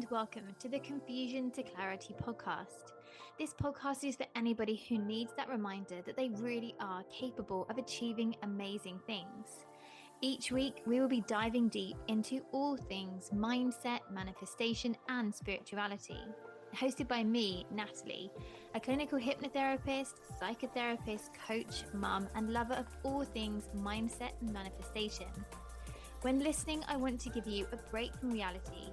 and welcome to the Confusion to Clarity podcast. This podcast is for anybody who needs that reminder that they really are capable of achieving amazing things. Each week, we will be diving deep into all things mindset, manifestation, and spirituality. Hosted by me, Natalie, a clinical hypnotherapist, psychotherapist, coach, mum, and lover of all things mindset and manifestation. When listening, I want to give you a break from reality.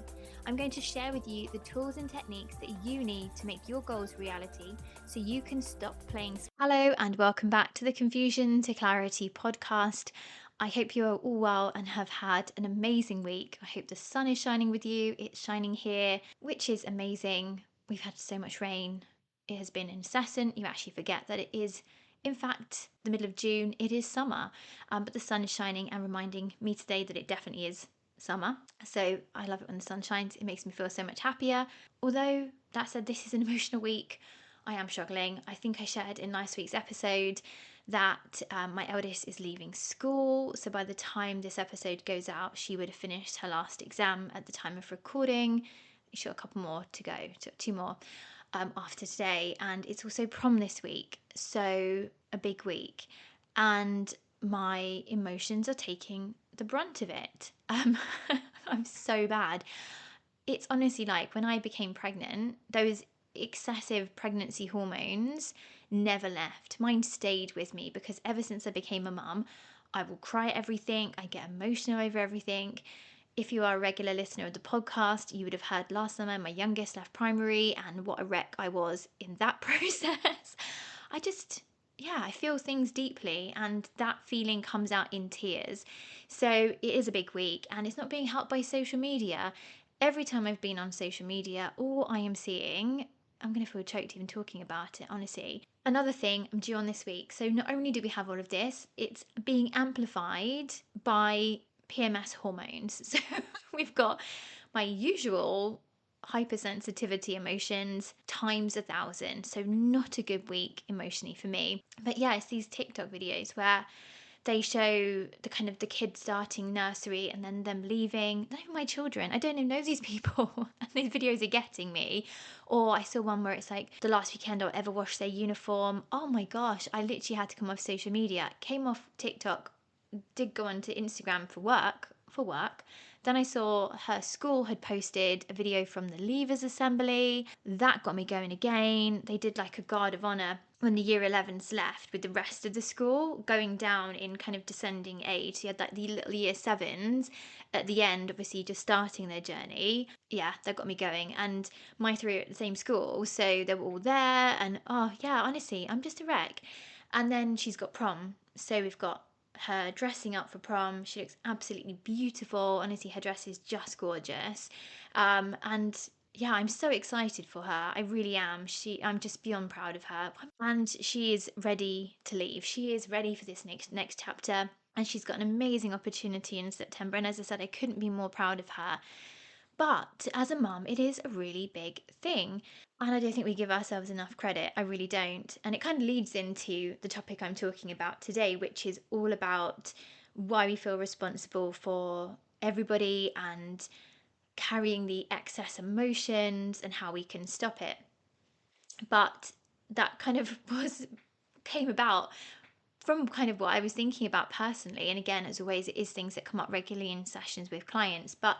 I'm going to share with you the tools and techniques that you need to make your goals reality so you can stop playing. Hello, and welcome back to the Confusion to Clarity podcast. I hope you are all well and have had an amazing week. I hope the sun is shining with you. It's shining here, which is amazing. We've had so much rain. It has been incessant. You actually forget that it is, in fact, the middle of June. It is summer, but the sun is shining and reminding me today that it definitely is summer. So I love it when the sun shines. It makes me feel so much happier. Although, that said, this is an emotional week. I am struggling. I think I shared in last week's episode that my eldest is leaving school. So by the time this episode goes out, she would have finished her last exam at the time of recording. She's got a couple more to go, two more after today. And it's also prom this week. So a big week. And my emotions are taking the brunt of it. I'm so bad. It's honestly like when I became pregnant, those excessive pregnancy hormones never left. Mine stayed with me because ever since I became a mum, I will cry at everything. I get emotional over everything. If you are a regular listener of the podcast, you would have heard last summer my youngest left primary and what a wreck I was in that process. I feel things deeply and that feeling comes out in tears. So it is a big week and it's not being helped by social media. Every time I've been on social media, all I am seeing, I'm going to feel choked even talking about it, honestly. Another thing I'm due on this week. So not only do we have all of this, it's being amplified by PMS hormones. So we've got my usual hypersensitivity emotions times 1,000. So not a good week emotionally for me. But yeah, it's these TikTok videos where they show the kids starting nursery and then them leaving. Not even my children. I don't even know these people. And these videos are getting me. Or I saw one where it's like the last weekend I'll ever wash their uniform. Oh my gosh, I literally had to come off social media. Came off TikTok, did go onto Instagram for work. Then I saw her school had posted a video from the Leavers Assembly. That got me going again. They did like a guard of honour when the year 11s left with the rest of the school going down in kind of descending age. So you had like the little year 7s at the end, obviously just starting their journey. Yeah, that got me going. And my three are at the same school, so they were all there. And oh yeah, honestly, I'm just a wreck. And then she's got prom. So we've got her dressing up for prom. She looks absolutely beautiful. Honestly, her dress is just gorgeous. And yeah, I'm so excited for her. I really am. I'm just beyond proud of her. And she is ready to leave. She is ready for this next chapter. And she's got an amazing opportunity in September. And as I said, I couldn't be more proud of her. But as a mum, it is a really big thing. And I don't think we give ourselves enough credit. I really don't. And it kind of leads into the topic I'm talking about today, which is all about why we feel responsible for everybody and carrying the excess emotions and how we can stop it. But that kind of came about from kind of what I was thinking about personally. And again, as always, it is things that come up regularly in sessions with clients. But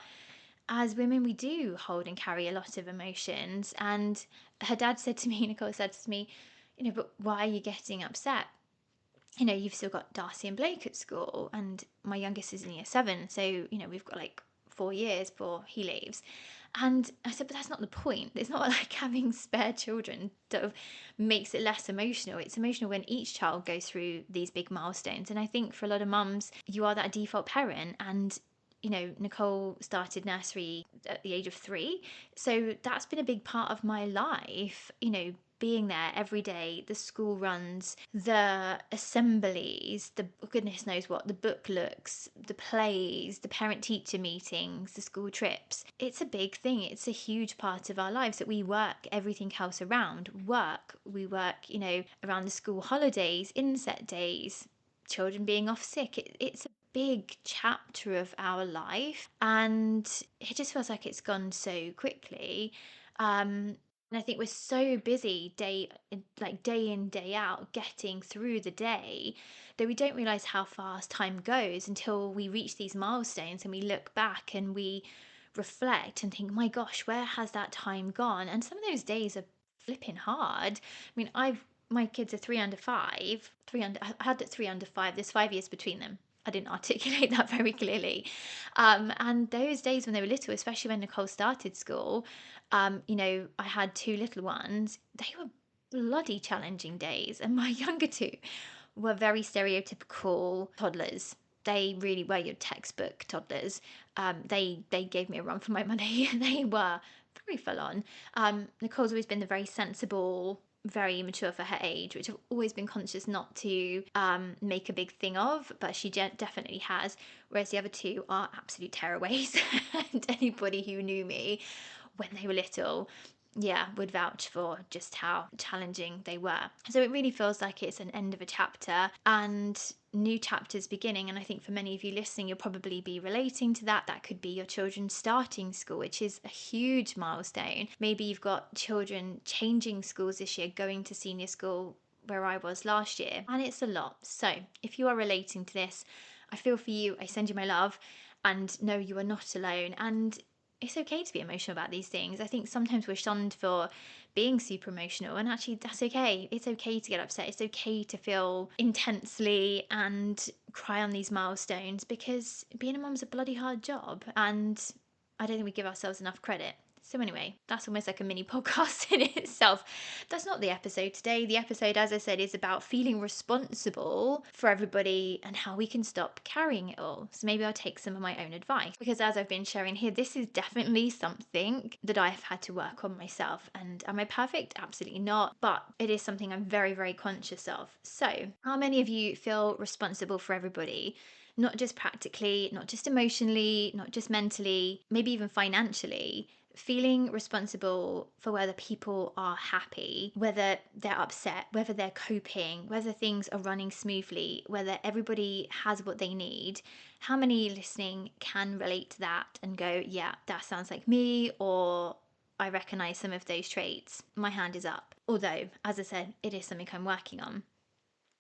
as women, we do hold and carry a lot of emotions. And her dad said to me, Nicole said to me, but why are you getting upset? You've still got Darcy and Blake at school, and my youngest is in year 7. So, we've got like 4 years before he leaves. And I said, but that's not the point. It's not like having spare children sort of makes it less emotional. It's emotional when each child goes through these big milestones. And I think for a lot of mums, you are that default parent. And Nicole started nursery at the age of 3. So that's been a big part of my life, being there every day, the school runs, the assemblies, the goodness knows what, the book looks, the plays, the parent-teacher meetings, the school trips. It's a big thing. It's a huge part of our lives that we work everything else around. We work, around the school holidays, inset days, children being off sick. It's a big chapter of our life, and it just feels like it's gone so quickly. And I think we're so busy day in, day out, getting through the day, that we don't realize how fast time goes until we reach these milestones and we look back and we reflect and think, my gosh, where has that time gone? And some of those days are flipping hard. I mean, my kids are 3 under 5. I had it 3 under 5. There's 5 years between them. I didn't articulate that very clearly. And those days when they were little, especially when Nicole started school, I had two little ones. They were bloody challenging days. And my younger two were very stereotypical toddlers. They really were your textbook toddlers. They gave me a run for my money. They were very full on. Nicole's always been the very sensible, very mature for her age, which I've always been conscious not to make a big thing of, but she definitely has. Whereas the other two are absolute tearaways. And anybody who knew me when they were little, yeah, would vouch for just how challenging they were. So it really feels like it's an end of a chapter and new chapters beginning. And I think for many of you listening, you'll probably be relating to that. That could be your children starting school, which is a huge milestone. Maybe you've got children changing schools this year, going to senior school, where I was last year, and it's a lot. So if you are relating to this, I feel for you. I send you my love, and no, you are not alone. And it's okay to be emotional about these things. I think sometimes we're shunned for being super emotional, and actually that's okay. It's okay to get upset. It's okay to feel intensely and cry on these milestones, because being a mum's a bloody hard job, and I don't think we give ourselves enough credit. So anyway, that's almost like a mini podcast in itself. That's not the episode today. The episode, as I said, is about feeling responsible for everybody and how we can stop carrying it all. So maybe I'll take some of my own advice, because as I've been sharing here, this is definitely something that I have had to work on myself. And am I perfect? Absolutely not. But it is something I'm very, very conscious of. So how many of you feel responsible for everybody? Not just practically, not just emotionally, not just mentally, maybe even financially. Feeling responsible for whether people are happy, whether they're upset, whether they're coping, whether things are running smoothly, whether everybody has what they need. How many listening can relate to that and go, yeah, that sounds like me, or I recognize some of those traits? My hand is up. Although, as I said, it is something I'm working on.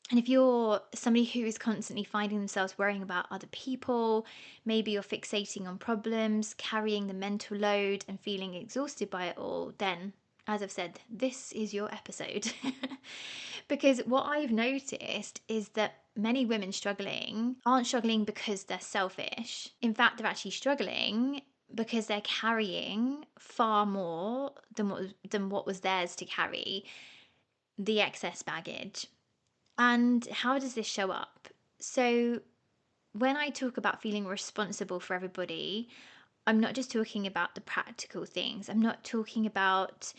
And if you're somebody who is constantly finding themselves worrying about other people, maybe you're fixating on problems, carrying the mental load and feeling exhausted by it all, then, as I've said, this is your episode. Because what I've noticed is that many women struggling aren't struggling because they're selfish. In fact, they're actually struggling because they're carrying far more than what was theirs to carry, the excess baggage. And how does this show up? So, when I talk about feeling responsible for everybody, I'm not just talking about the practical things. I'm not talking about,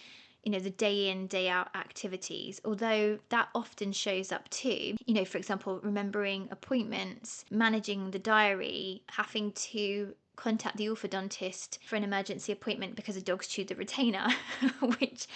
the day in, day out activities, although that often shows up too. For example, remembering appointments, managing the diary, having to contact the orthodontist for an emergency appointment because a dog's chewed the retainer, which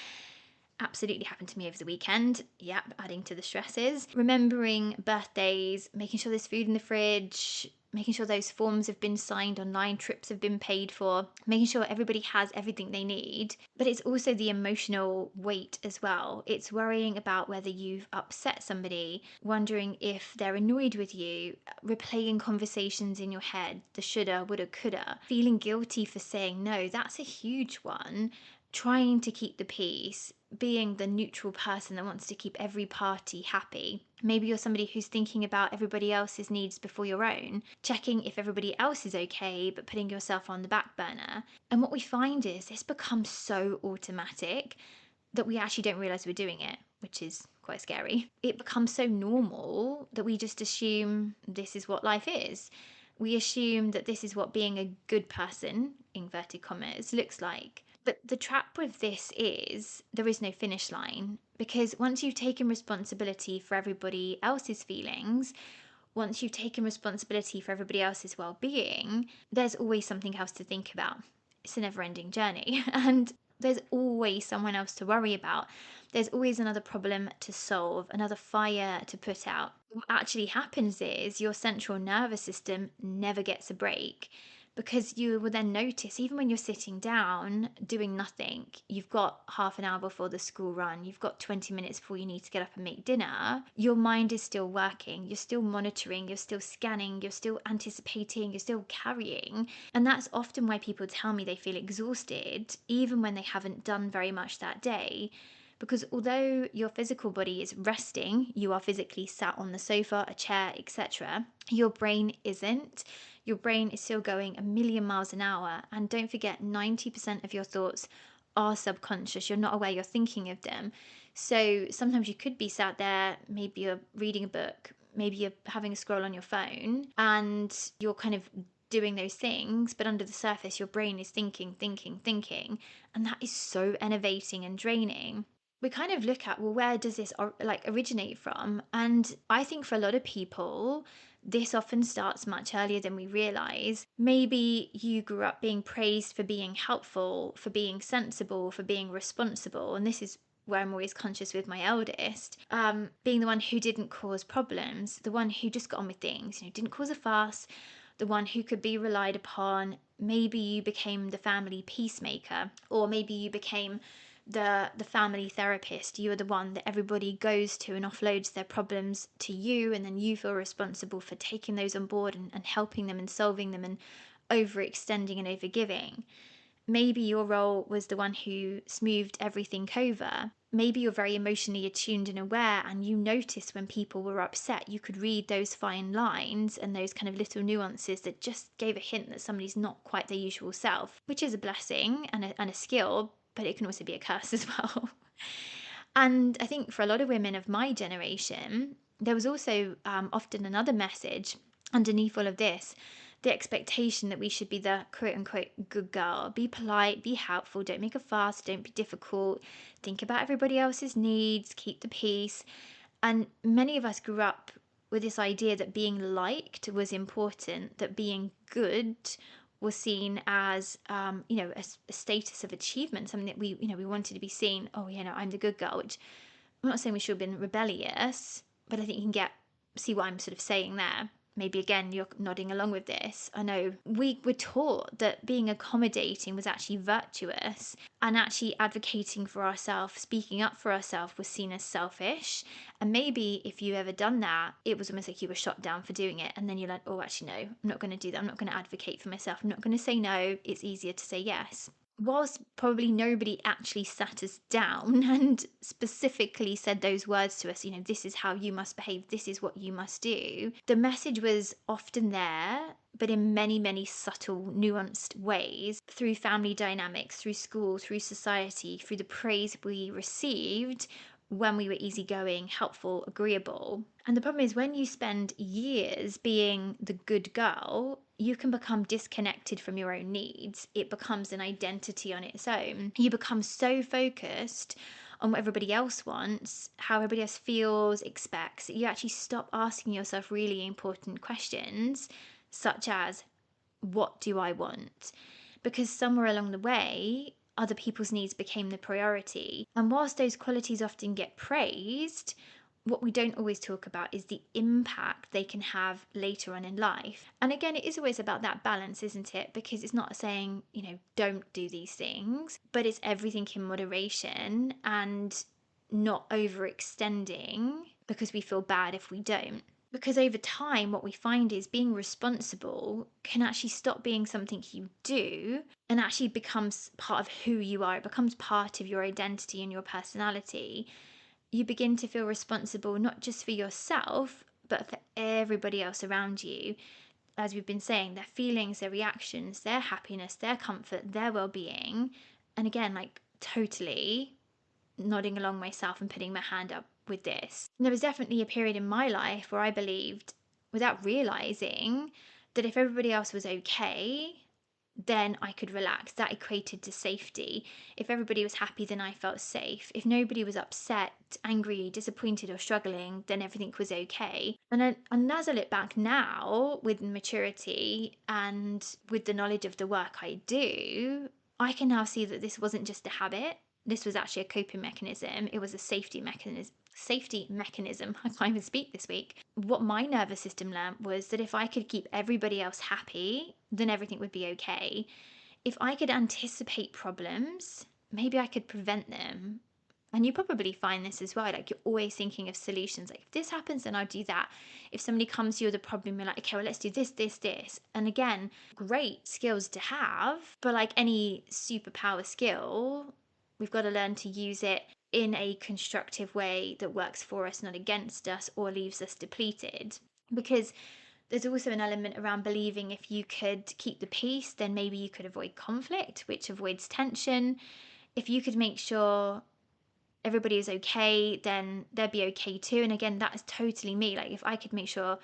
absolutely happened to me over the weekend. Yep, adding to the stresses. Remembering birthdays, making sure there's food in the fridge, making sure those forms have been signed online, trips have been paid for, making sure everybody has everything they need. But it's also the emotional weight as well. It's worrying about whether you've upset somebody, wondering if they're annoyed with you, replaying conversations in your head, the shoulda, woulda, coulda, feeling guilty for saying no. That's a huge one. Trying to keep the peace, being the neutral person that wants to keep every party happy. Maybe you're somebody who's thinking about everybody else's needs before your own, checking if everybody else is okay, but putting yourself on the back burner. And what we find is this becomes so automatic that we actually don't realize we're doing it, which is quite scary. It becomes so normal that we just assume this is what life is. We assume that this is what being a good person, inverted commas, looks like. But the trap with this is there is no finish line, because once you've taken responsibility for everybody else's feelings, once you've taken responsibility for everybody else's well-being, there's always something else to think about. It's a never-ending journey. And there's always someone else to worry about. There's always another problem to solve, another fire to put out. What actually happens is your central nervous system never gets a break, because you will then notice, even when you're sitting down doing nothing, you've got half an hour before the school run, you've got 20 minutes before you need to get up and make dinner, your mind is still working, you're still monitoring, you're still scanning, you're still anticipating, you're still carrying. And that's often why people tell me they feel exhausted, even when they haven't done very much that day. Because although your physical body is resting, you are physically sat on the sofa, a chair, etc., your brain isn't. Your brain is still going a million miles an hour. And don't forget, 90% of your thoughts are subconscious. You're not aware you're thinking of them. So sometimes you could be sat there, maybe you're reading a book, maybe you're having a scroll on your phone, and you're kind of doing those things, but under the surface, your brain is thinking. And that is so enervating and draining. We kind of look at, well, where does this originate from? And I think for a lot of people, this often starts much earlier than we realize. Maybe you grew up being praised for being helpful, for being sensible, for being responsible. And this is where I'm always conscious with my eldest, being the one who didn't cause problems, the one who just got on with things, didn't cause a fuss, the one who could be relied upon. Maybe you became the family peacemaker, or maybe you became the family therapist. You are the one that everybody goes to and offloads their problems to you, and then you feel responsible for taking those on board and helping them and solving them and overextending and overgiving. Maybe your role was the one who smoothed everything over. Maybe you're very emotionally attuned and aware, and you noticed when people were upset. You could read those fine lines and those kind of little nuances that just gave a hint that somebody's not quite their usual self, which is a blessing and a skill, but it can also be a curse as well. And I think for a lot of women of my generation, there was also often another message underneath all of this, the expectation that we should be the quote unquote good girl, be polite, be helpful, don't make a fuss, don't be difficult, think about everybody else's needs, keep the peace. And many of us grew up with this idea that being liked was important, that being good was seen as, a status of achievement, something that we wanted to be seen. Oh, I'm the good girl. Which I'm not saying we should have been rebellious, but I think you can see what I'm sort of saying there. Maybe again, you're nodding along with this. I know we were taught that being accommodating was actually virtuous, and actually advocating for ourselves, speaking up for ourselves, was seen as selfish. And maybe if you ever done that, it was almost like you were shot down for doing it. And then you're like, oh, actually, no, I'm not going to do that. I'm not going to advocate for myself. I'm not going to say no. It's easier to say yes. Whilst probably nobody actually sat us down and specifically said those words to us, this is how you must behave, this is what you must do, the message was often there, but in many, many subtle, nuanced ways, through family dynamics, through school, through society, through the praise we received when we were easygoing, helpful, agreeable. And the problem is, when you spend years being the good girl, you can become disconnected from your own needs. It becomes an identity on its own. You become so focused on what everybody else wants, how everybody else feels, expects, that you actually stop asking yourself really important questions, such as, what do I want? Because somewhere along the way, other people's needs became the priority. And whilst those qualities often get praised, what we don't always talk about is the impact they can have later on in life. And again, it is always about that balance, isn't it? Because it's not saying, don't do these things, but it's everything in moderation and not overextending because we feel bad if we don't. Because over time, what we find is being responsible can actually stop being something you do and actually becomes part of who you are. It becomes part of your identity and your personality. You begin to feel responsible not just for yourself, but for everybody else around you. As we've been saying, their feelings, their reactions, their happiness, their comfort, their well-being. And again, totally nodding along myself and putting my hand up with this. And there was definitely a period in my life where I believed, without realizing, that if everybody else was okay, then I could relax. That equated to safety. If everybody was happy, then I felt safe. If nobody was upset, angry, disappointed, or struggling, then everything was okay. And as I look back now with maturity and with the knowledge of the work I do, I can now see that this wasn't just a habit. This was actually a coping mechanism. It was a safety mechanism. I can't even speak this week. What my nervous system learned was that if I could keep everybody else happy, then everything would be okay. If I could anticipate problems, maybe I could prevent them. And you probably find this as well. Like, you're always thinking of solutions. Like, if this happens, then I'll do that. If somebody comes to you with a problem, you're like, okay, well, let's do this, this, this. And again, great skills to have. But like any superpower skill, we've got to learn to use it in a constructive way that works for us, not against us, or leaves us depleted. Because there's also an element around believing if you could keep the peace, then maybe you could avoid conflict, which avoids tension. If you could make sure everybody is okay, then they'd be okay too. And again, that is totally me. Like, if I could make sure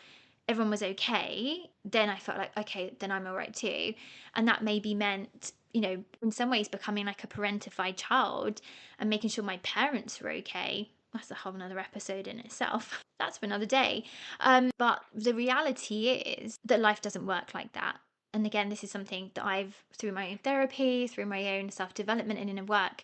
everyone was okay, then I felt like, okay, then I'm all right too. And that maybe meant, in some ways becoming like a parentified child and making sure my parents were okay. That's a whole nother episode in itself. That's for another day. But the reality is that life doesn't work like that. And again, this is something that I've, through my own therapy, through my own self-development and inner work,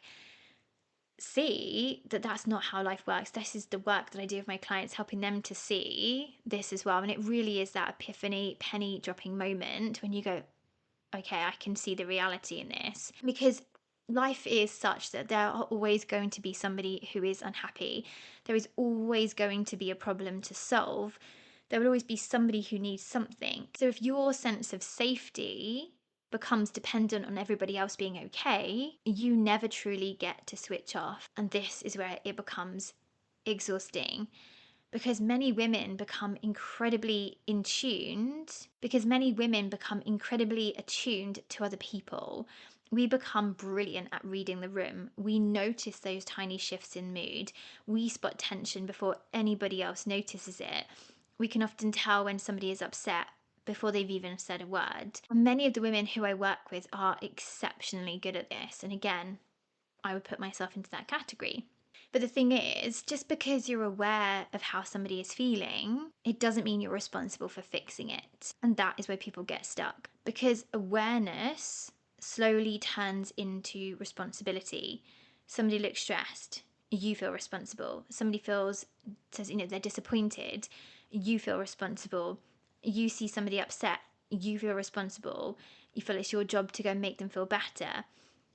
see that that's not how life works. This is the work that I do with my clients, helping them to see this as well. And it really is that epiphany, penny dropping moment when you go, okay, I can see the reality in this. Because life is such that there are always going to be somebody who is unhappy. There is always going to be a problem to solve. There will always be somebody who needs something. So if your sense of safety becomes dependent on everybody else being okay, you never truly get to switch off. And this is where it becomes exhausting, because many women become incredibly attuned to other people. We become brilliant at reading the room. We notice those tiny shifts in mood. We spot tension before anybody else notices it. We can often tell when somebody is upset before they've even said a word. And many of the women who I work with are exceptionally good at this. And again, I would put myself into that category. But the thing is, just because you're aware of how somebody is feeling, it doesn't mean you're responsible for fixing it. And that is where people get stuck, because awareness slowly turns into responsibility. Somebody looks stressed, you feel responsible. Somebody says they're disappointed, you feel responsible. You see somebody upset, you feel responsible. You feel it's your job to go and make them feel better.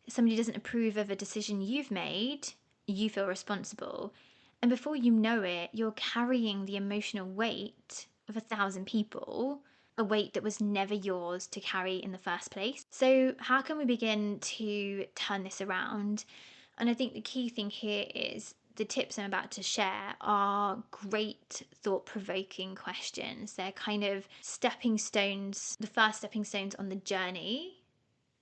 Somebody doesn't approve of a decision you've made, you feel responsible. And before you know it, you're carrying the emotional weight of 1,000 people, a weight that was never yours to carry in the first place. So how can we begin to turn this around? And I think the key thing here is the tips I'm about to share are great thought-provoking questions. They're kind of stepping stones, the first stepping stones on the journey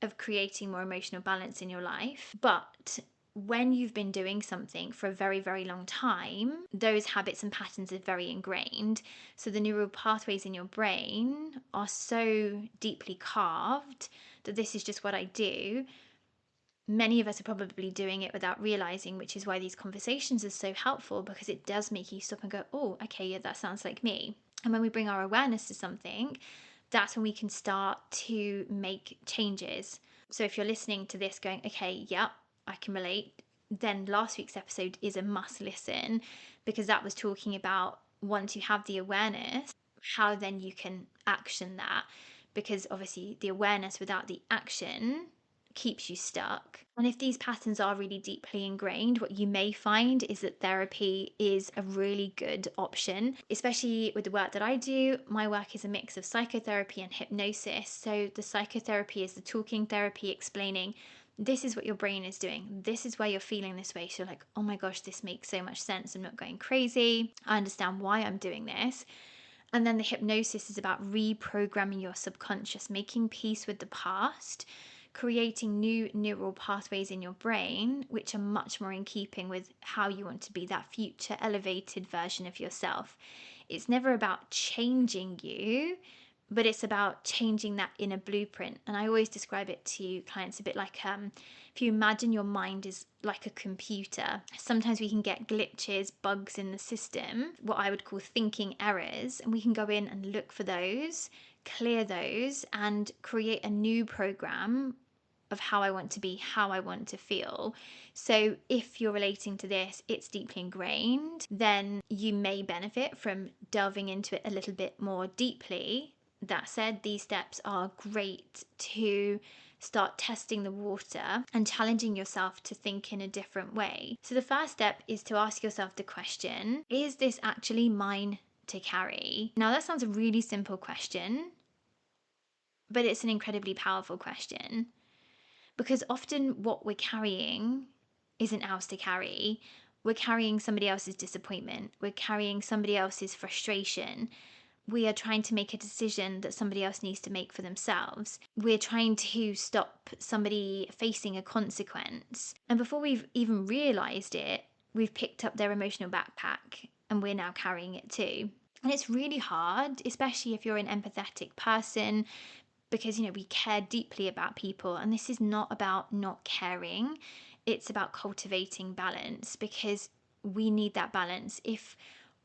of creating more emotional balance in your life. But when you've been doing something for a very, very long time, those habits and patterns are very ingrained. So the neural pathways in your brain are so deeply carved that this is just what I do. Many of us are probably doing it without realizing, which is why these conversations are so helpful, because it does make you stop and go, oh, okay, yeah, that sounds like me. And when we bring our awareness to something, that's when we can start to make changes. So if you're listening to this going, okay, yeah, I can relate, then last week's episode is a must listen, because that was talking about, once you have the awareness, how then you can action that. Because obviously the awareness without the action keeps you stuck. And if these patterns are really deeply ingrained, what you may find is that therapy is a really good option, especially with the work that I do. My work is a mix of psychotherapy and hypnosis. So the psychotherapy is the talking therapy, explaining this is what your brain is doing. This is why you're feeling this way. So you're like, oh my gosh, this makes so much sense. I'm not going crazy. I understand why I'm doing this. And then the hypnosis is about reprogramming your subconscious, making peace with the past, creating new neural pathways in your brain, which are much more in keeping with how you want to be, that future elevated version of yourself. It's never about changing you, but it's about changing that inner blueprint. And I always describe it to clients a bit like, if you imagine your mind is like a computer, sometimes we can get glitches, bugs in the system, what I would call thinking errors, and we can go in and look for those, clear those, and create a new program of how I want to be, how I want to feel. So if you're relating to this, it's deeply ingrained, then you may benefit from delving into it a little bit more deeply. That said, these steps are great to start testing the water and challenging yourself to think in a different way. So the first step is to ask yourself the question, is this actually mine to carry? Now that sounds a really simple question, but it's an incredibly powerful question, because often what we're carrying isn't ours to carry. We're carrying somebody else's disappointment. We're carrying somebody else's frustration. We are trying to make a decision that somebody else needs to make for themselves. We're trying to stop somebody facing a consequence. And before we've even realized it, we've picked up their emotional backpack and we're now carrying it too. And it's really hard, especially if you're an empathetic person, because, we care deeply about people. And this is not about not caring. It's about cultivating balance, because we need that balance. If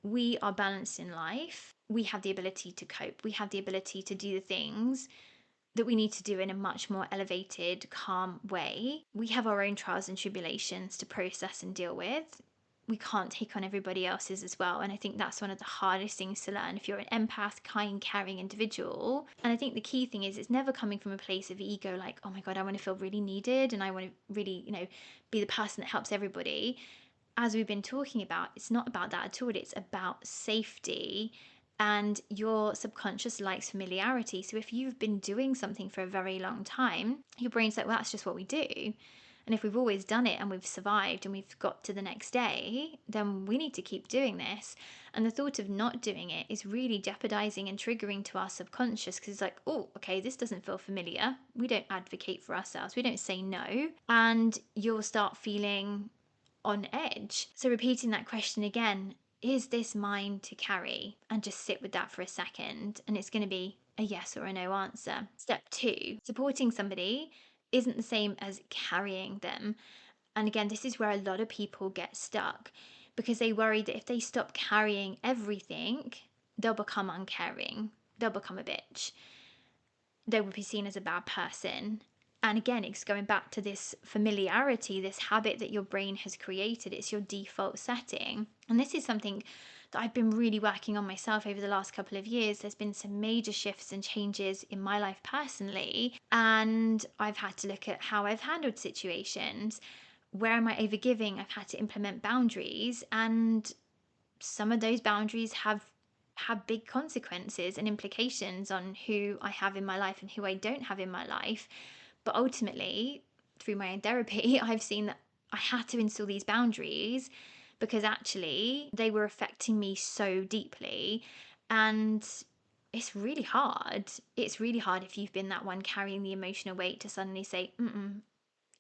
we are balanced in life, we have the ability to cope. We have the ability to do the things that we need to do in a much more elevated, calm way. We have our own trials and tribulations to process and deal with. We can't take on everybody else's as well. And I think that's one of the hardest things to learn if you're an empath, kind, caring individual. And I think the key thing is it's never coming from a place of ego, like, oh my God, I want to feel really needed and I want to really, be the person that helps everybody. As we've been talking about, it's not about that at all. It's about safety, and your subconscious likes familiarity. So if you've been doing something for a very long time, your brain's like, well, that's just what we do. And if we've always done it and we've survived and we've got to the next day, then we need to keep doing this. And the thought of not doing it is really jeopardizing and triggering to our subconscious, because it's like, oh, okay, this doesn't feel familiar. We don't advocate for ourselves. We don't say no. And you'll start feeling on edge. So repeating that question again, is this mine to carry? And just sit with that for a second. And it's going to be a yes or a no answer. Step 2, supporting somebody isn't the same as carrying them. And again, this is where a lot of people get stuck, because they worry that if they stop carrying everything, they'll become uncaring. They'll become a bitch. They will be seen as a bad person. And again, it's going back to this familiarity, this habit that your brain has created. It's your default setting. And this is something that I've been really working on myself over the last couple of years. There's been some major shifts and changes in my life personally. And I've had to look at how I've handled situations. Where am I overgiving? I've had to implement boundaries. And some of those boundaries have big consequences and implications on who I have in my life and who I don't have in my life. But ultimately, through my own therapy, I've seen that I had to install these boundaries because actually they were affecting me so deeply. And it's really hard. It's really hard if you've been that one carrying the emotional weight to suddenly say,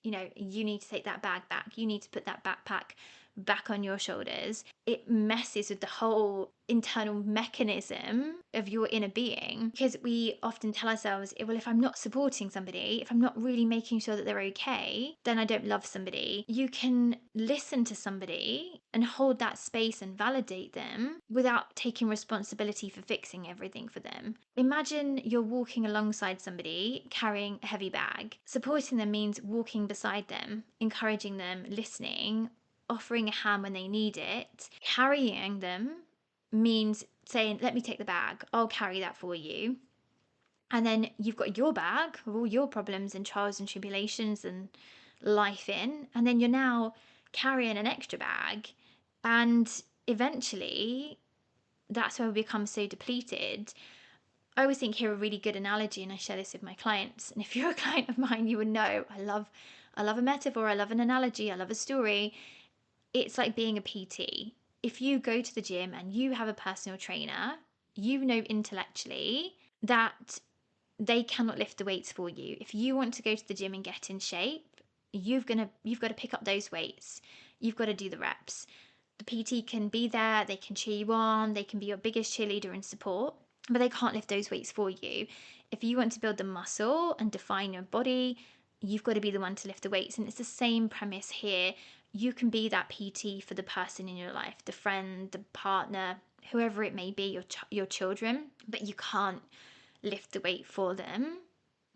you need to take that bag back. You need to put that backpack back on your shoulders. It messes with the whole internal mechanism of your inner being, because we often tell ourselves, well, if I'm not supporting somebody, if I'm not really making sure that they're okay, then I don't love somebody. You can listen to somebody and hold that space and validate them without taking responsibility for fixing everything for them. Imagine you're walking alongside somebody carrying a heavy bag. Supporting them means walking beside them, encouraging them, listening, offering a hand when they need it. Carrying them means saying, let me take the bag, I'll carry that for you. And then you've got your bag with all your problems and trials and tribulations and life in, and then you're now carrying an extra bag. And eventually that's where we become so depleted. I always think here a really good analogy, and I share this with my clients, and if you're a client of mine, you would know I love a metaphor, I love an analogy, I love a story. It's like being a PT. If you go to the gym and you have a personal trainer, you know intellectually that they cannot lift the weights for you. If you want to go to the gym and get in shape, you've got to pick up those weights. You've got to do the reps. The PT can be there, they can cheer you on, they can be your biggest cheerleader and support, but they can't lift those weights for you. If you want to build the muscle and define your body, you've got to be the one to lift the weights. And it's the same premise here. You can be that PT for the person in your life, the friend, the partner, whoever it may be, your children, but you can't lift the weight for them.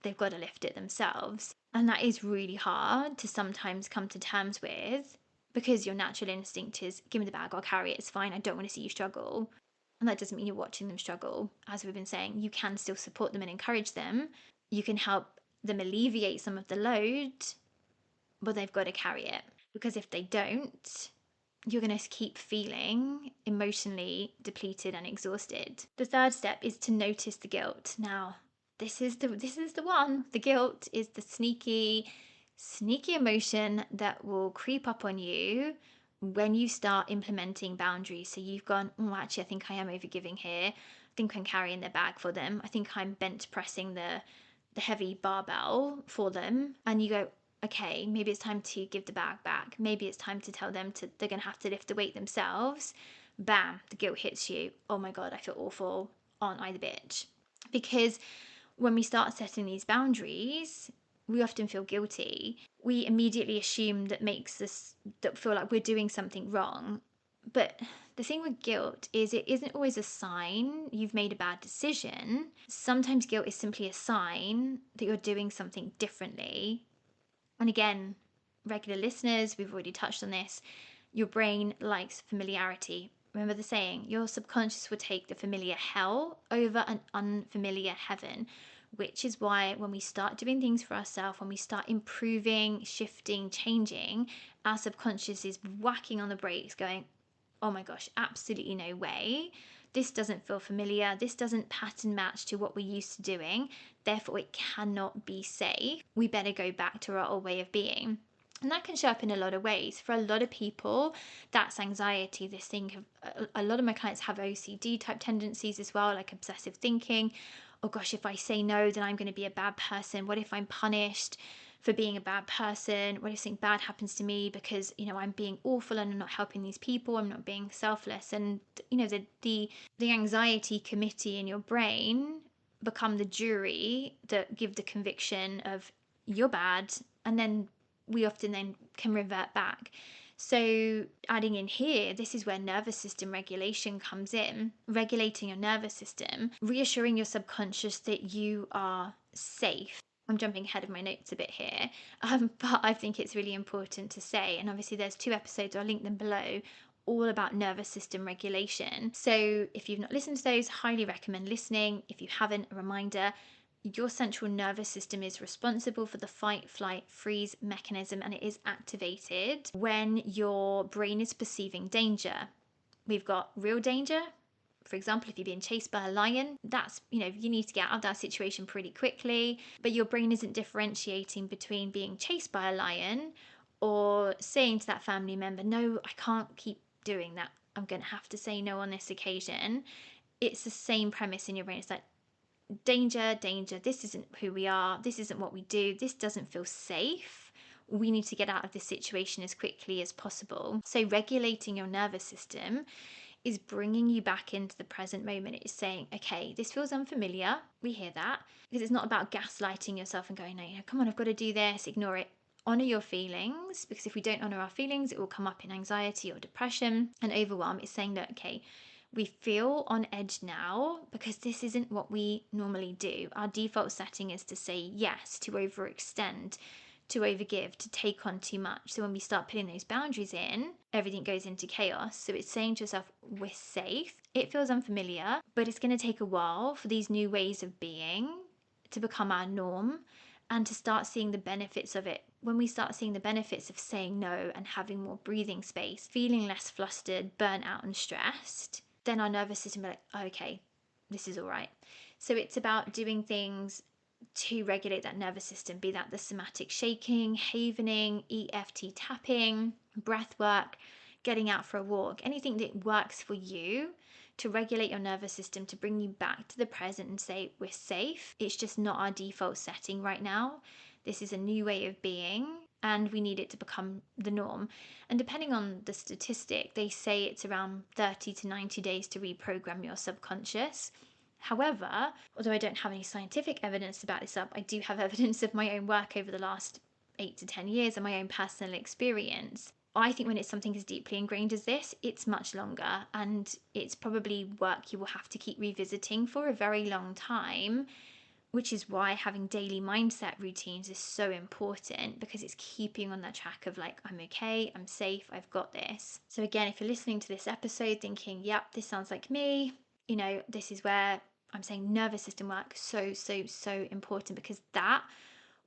They've got to lift it themselves. And that is really hard to sometimes come to terms with, because your natural instinct is, give me the bag, I'll carry it, it's fine, I don't want to see you struggle. And that doesn't mean you're watching them struggle. As we've been saying, you can still support them and encourage them. You can help them alleviate some of the load, but they've got to carry it. Because if they don't, you're going to keep feeling emotionally depleted and exhausted. The third step is to notice the guilt. Now, this is the one. The guilt is the sneaky emotion that will creep up on you when you start implementing boundaries. So you've gone, oh, actually, I think I am overgiving here. I think I'm carrying their bag for them. I think I'm bench pressing the heavy barbell for them. And you go, okay, maybe it's time to give the bag back. Maybe it's time to tell them they're going to have to lift the weight themselves. Bam, the guilt hits you. Oh my God, I feel awful. Aren't I the bitch? Because when we start setting these boundaries, we often feel guilty. We immediately assume that feel like we're doing something wrong. But the thing with guilt is it isn't always a sign you've made a bad decision. Sometimes guilt is simply a sign that you're doing something differently. And again, regular listeners, we've already touched on this. Your brain likes familiarity. Remember the saying, your subconscious will take the familiar hell over an unfamiliar heaven, which is why when we start doing things for ourselves, when we start improving, shifting, changing, our subconscious is whacking on the brakes going, oh my gosh, absolutely no way. This doesn't feel familiar. This doesn't pattern match to what we're used to doing. Therefore, it cannot be safe. We better go back to our old way of being. And that can show up in a lot of ways. For a lot of people, that's anxiety. This thing of a lot of my clients have OCD type tendencies as well, like obsessive thinking. Oh gosh, if I say no, then I'm going to be a bad person. What if I'm punished for being a bad person? What if something bad happens to me because, I'm being awful and I'm not helping these people, I'm not being selfless? And, the anxiety committee in your brain become the jury that give the conviction of you're bad, and then we often then can revert back. So adding in here, this is where nervous system regulation comes in. Regulating your nervous system, reassuring your subconscious that you are safe. I'm jumping ahead of my notes a bit here, but I think it's really important to say, and obviously there's 2 episodes, I'll link them below, all about nervous system regulation. So if you've not listened to those, highly recommend listening. If you haven't, a reminder, your central nervous system is responsible for the fight, flight, freeze mechanism, and it is activated when your brain is perceiving danger. We've got real danger. For example, if you're being chased by a lion, that's, you need to get out of that situation pretty quickly, but your brain isn't differentiating between being chased by a lion or saying to that family member, no, I can't keep doing that. I'm going to have to say no on this occasion. It's the same premise in your brain. It's like, danger, this isn't who we are, this isn't what we do, this doesn't feel safe. We need to get out of this situation as quickly as possible. So regulating your nervous system is bringing you back into the present moment. It's saying, okay, this feels unfamiliar. We hear that, because it's not about gaslighting yourself and going, no, come on, I've got to do this, ignore it. Honor your feelings, because if we don't honor our feelings, it will come up in anxiety or depression and overwhelm. It's saying that, okay, we feel on edge now because this isn't what we normally do. Our default setting is to say yes, to overextend, to overgive, to take on too much. So when we start putting those boundaries in, everything goes into chaos. So it's saying to yourself, we're safe. It feels unfamiliar, but it's going to take a while for these new ways of being to become our norm and to start seeing the benefits of it. When we start seeing the benefits of saying no and having more breathing space, feeling less flustered, burnt out and stressed, then our nervous system will be like, oh, okay, this is all right. So it's about doing things to regulate that nervous system, be that the somatic shaking, havening, EFT tapping, breath work, getting out for a walk, anything that works for you to regulate your nervous system, to bring you back to the present and say, we're safe. It's just not our default setting right now. This is a new way of being, and we need it to become the norm. And depending on the statistic, they say it's around 30 to 90 days to reprogram your subconscious. However, although I don't have any scientific evidence to back this up, I do have evidence of my own work over the last 8 to 10 years and my own personal experience. I think when it's something as deeply ingrained as this, it's much longer, and it's probably work you will have to keep revisiting for a very long time which is why having daily mindset routines is so important, because it's keeping on that track of like, I'm okay, I'm safe, I've got this. So again, if you're listening to this episode thinking, yep, this sounds like me, this is where I'm saying nervous system work, so important, because that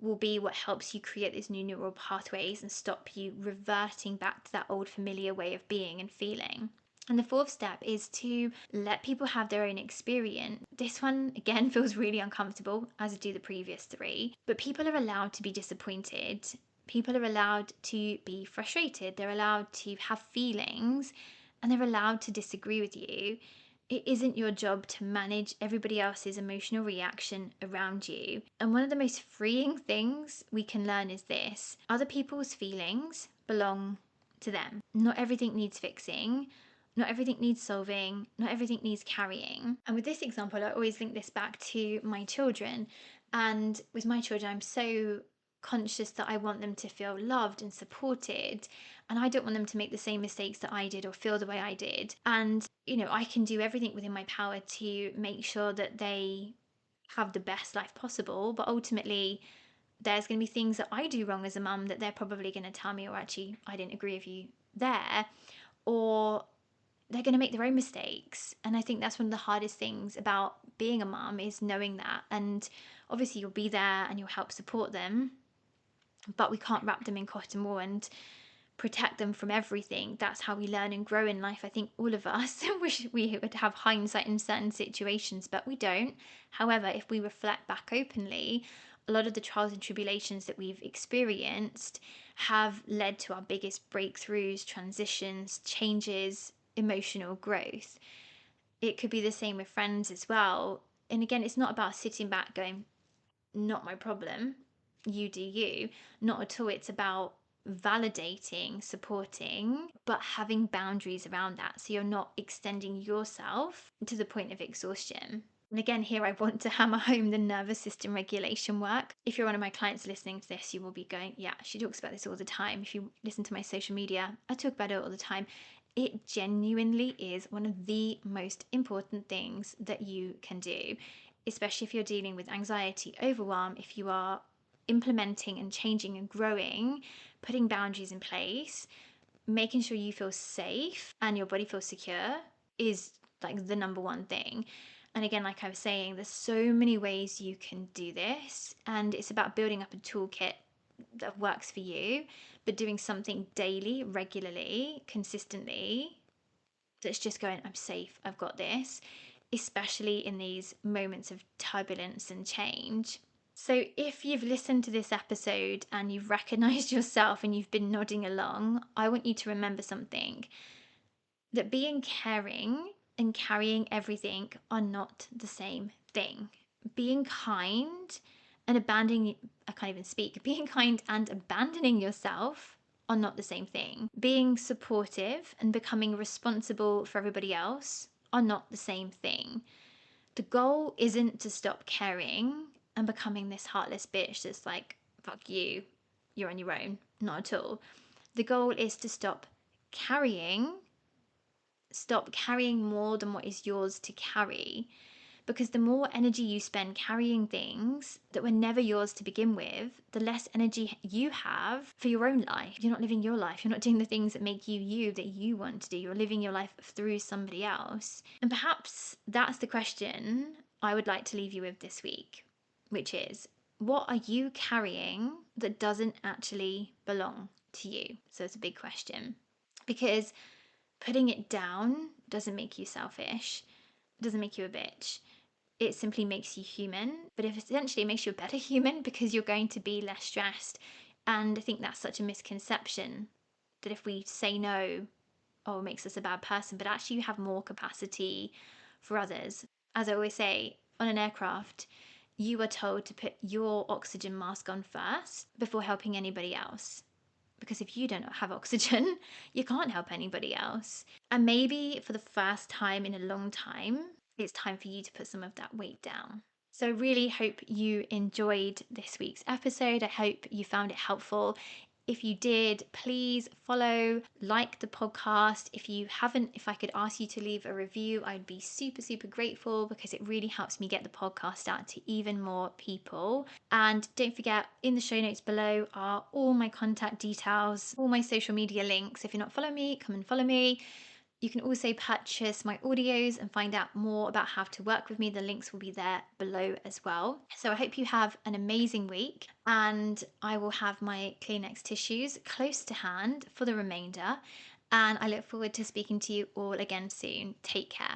will be what helps you create these new neural pathways and stop you reverting back to that old familiar way of being and feeling. And the fourth step is to let people have their own experience. This one, again, feels really uncomfortable, as do the previous three, but people are allowed to be disappointed. People are allowed to be frustrated. They're allowed to have feelings, and they're allowed to disagree with you. It isn't your job to manage everybody else's emotional reaction around you. And one of the most freeing things we can learn is this: other people's feelings belong to them. Not everything needs fixing. Not everything needs solving. Not everything needs carrying. And with this example, I always link this back to my children. And with my children, I'm so conscious that I want them to feel loved and supported. And I don't want them to make the same mistakes that I did or feel the way I did. And, I can do everything within my power to make sure that they have the best life possible. But ultimately, there's going to be things that I do wrong as a mum that they're probably going to tell me, or actually, I didn't agree with you there. Or they're going to make their own mistakes. And I think that's one of the hardest things about being a mum, is knowing that. And obviously you'll be there and you'll help support them, but we can't wrap them in cotton wool and protect them from everything. That's how we learn and grow in life. I think all of us wish we would have hindsight in certain situations, but we don't. However, if we reflect back openly, a lot of the trials and tribulations that we've experienced have led to our biggest breakthroughs, transitions, changes, emotional growth. It could be the same with friends as well. And again, it's not about sitting back going, not my problem, you do you. Not at all. It's about validating, supporting, but having boundaries around that, so you're not extending yourself to the point of exhaustion. And again, here I want to hammer home the nervous system regulation work. If you're one of my clients listening to this, you will be going, yeah, she talks about this all the time. If you listen to my social media, I talk about it all the time. It genuinely is one of the most important things that you can do, especially if you're dealing with anxiety, overwhelm, if you are implementing and changing and growing, putting boundaries in place, making sure you feel safe and your body feels secure is like the number one thing. And again, like I was saying, there's so many ways you can do this, and it's about building up a toolkit that works for you, but doing something daily, regularly, consistently, that's just going, I'm safe, I've got this, especially in these moments of turbulence and change. So, if you've listened to this episode and you've recognized yourself and you've been nodding along, I want you to remember something: that being caring and carrying everything are not the same thing. Being kind and abandoning, I can't even speak, being kind and abandoning yourself are not the same thing. Being supportive and becoming responsible for everybody else are not the same thing. The goal isn't to stop caring and becoming this heartless bitch that's like, fuck you, you're on your own. Not at all. The goal is to stop carrying more than what is yours to carry. Because the more energy you spend carrying things that were never yours to begin with, the less energy you have for your own life. You're not living your life. You're not doing the things that make you you, that you want to do. You're living your life through somebody else. And perhaps that's the question I would like to leave you with this week, which is, what are you carrying that doesn't actually belong to you? So it's a big question, because putting it down doesn't make you selfish, doesn't make you a bitch. It simply makes you human, but if essentially it makes you a better human, because you're going to be less stressed. And I think that's such a misconception, that if we say no, oh, it makes us a bad person, but actually you have more capacity for others. As I always say, on an aircraft, you are told to put your oxygen mask on first before helping anybody else. Because if you don't have oxygen, you can't help anybody else. And maybe for the first time in a long time, it's time for you to put some of that weight down. So I really hope you enjoyed this week's episode. I hope you found it helpful. If you did, please follow, like the podcast. If you haven't, if I could ask you to leave a review, I'd be super, super grateful, because it really helps me get the podcast out to even more people. And don't forget, in the show notes below are all my contact details, all my social media links. If you're not following me, come and follow me. You can also purchase my audios and find out more about how to work with me. The links will be there below as well. So I hope you have an amazing week, and I will have my Kleenex tissues close to hand for the remainder. And I look forward to speaking to you all again soon. Take care.